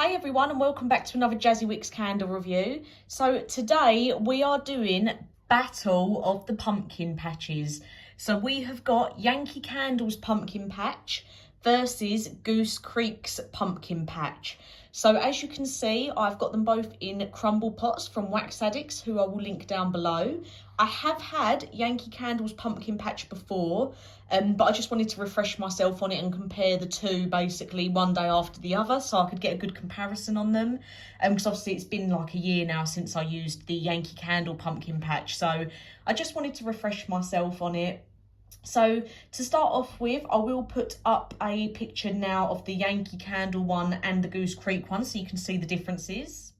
Hey everyone, and welcome back to another Jazzy Wicks candle review. So today we are doing Battle of the Pumpkin Patches. So we have got Yankee Candle's pumpkin patch versus Goose Creek's pumpkin patch. So as you can see, I've got them both in crumble pots from Wax Addicts, who I will link down below. I have had Yankee Candle's pumpkin patch before, but I just wanted to refresh myself on it and compare the two basically one day after the other so I could get a good comparison on them. Because obviously it's been like a year now since I used the Yankee Candle pumpkin patch, so I just wanted to refresh myself on it. So to start off with, I will put up a picture now of the Yankee Candle one and the Goose Creek one so you can see the differences.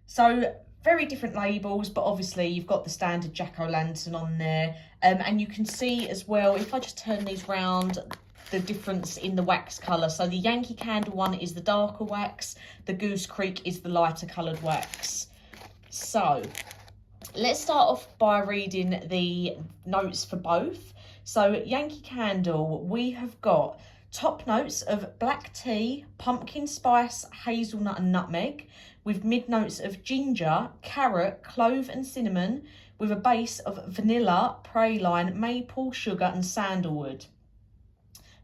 So very different labels, but obviously you've got the standard jack-o'-lantern on there. And you can see as well, if I just turn these round, the difference in the wax colour. So the Yankee Candle one is the darker wax, the Goose Creek is the lighter coloured wax. So let's start off by reading the notes for both. So Yankee Candle, we have got top notes of black tea, pumpkin spice, hazelnut and nutmeg, with mid notes of ginger, carrot, clove and cinnamon, with a base of vanilla, praline, maple, sugar and sandalwood.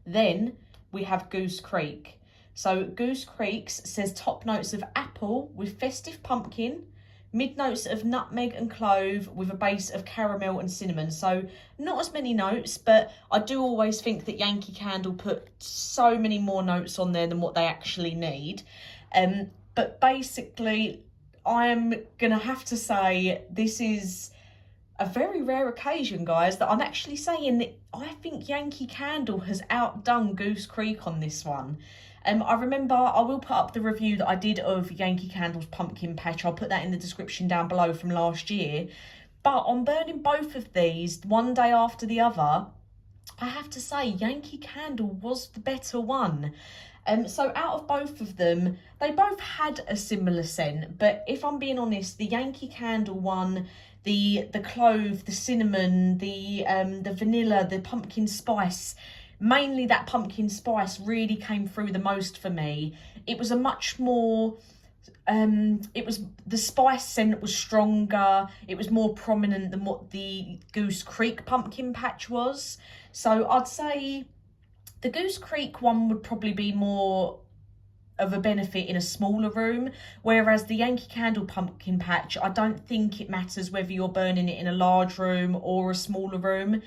Then we have Goose Creek. So Goose Creek's says top notes of apple with festive pumpkin, mid notes of nutmeg and clove with a base of caramel and cinnamon. So not as many notes, but I do always think that Yankee Candle put so many more notes on there than what they actually need. But basically, I'm going to have to say this is a very rare occasion, guys, that I'm actually saying that I think Yankee Candle has outdone Goose Creek on this one. I remember, I will put up the review that I did of Yankee Candle's pumpkin patch. I'll put that in the description down below from last year. But on burning both of these one day after the other, I have to say Yankee Candle was the better one. So out of both of them, they both had a similar scent. But if I'm being honest, the Yankee Candle one, the clove, the cinnamon, the vanilla, the pumpkin spice, mainly that pumpkin spice really came through the most for me. It was a much more, the spice scent was stronger. It was more prominent than what the Goose Creek pumpkin patch was. So I'd say the Goose Creek one would probably be more of a benefit in a smaller room, whereas the Yankee Candle pumpkin patch, I don't think it matters whether you're burning it in a large room or a smaller room.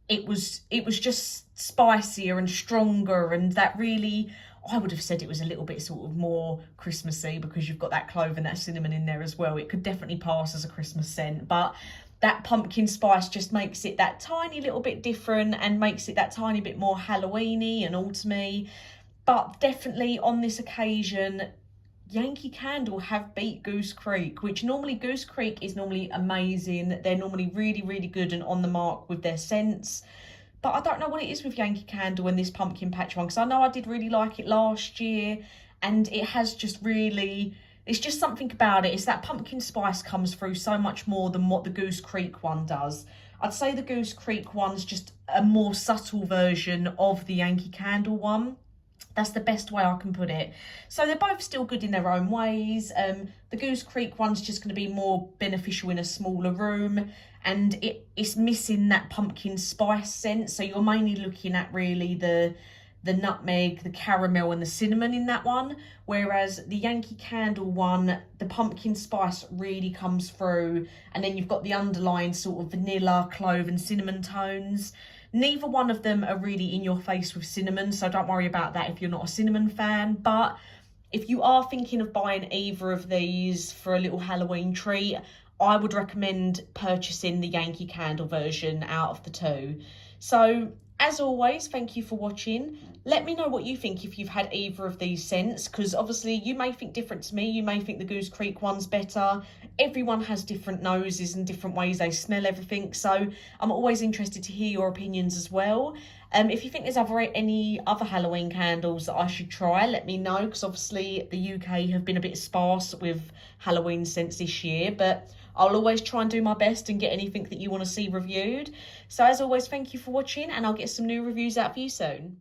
It was just spicier and stronger, and that really, I would have said it was a little bit sort of more Christmassy because you've got that clove and that cinnamon in there as well. It could definitely pass as a Christmas scent, but that pumpkin spice just makes it that tiny little bit different and makes it that tiny bit more Halloweeny and autumny. But definitely on this occasion, Yankee Candle have beat Goose Creek, which normally Goose Creek is normally amazing. They're normally really, really good and on the mark with their scents. But I don't know what it is with Yankee Candle and this pumpkin patch one, because I know I did really like it last year, and it has just really, it's just something about it. It's that pumpkin spice comes through so much more than what the Goose Creek one does. I'd say the Goose Creek one's just a more subtle version of the Yankee Candle one. That's the best way I can put it. So they're both still good in their own ways. The Goose Creek one's just going to be more beneficial in a smaller room, and it's missing that pumpkin spice scent. So you're mainly looking at really the nutmeg, the caramel and the cinnamon in that one. Whereas the Yankee Candle one, the pumpkin spice really comes through, and then you've got the underlying sort of vanilla, clove and cinnamon tones. Neither one of them are really in your face with cinnamon, so don't worry about that if you're not a cinnamon fan. But if you are thinking of buying either of these for a little Halloween treat, I would recommend purchasing the Yankee Candle version out of the two. So as always, thank you for watching. Let me know what you think if you've had either of these scents, because obviously you may think different to me. You may think the Goose Creek one's better. Everyone has different noses and different ways they smell everything. So I'm always interested to hear your opinions as well. If you think there's any other Halloween candles that I should try, let me know, because obviously the UK have been a bit sparse with Halloween scents this year, but I'll always try and do my best and get anything that you want to see reviewed. So as always, thank you for watching, and I'll get some new reviews out for you soon.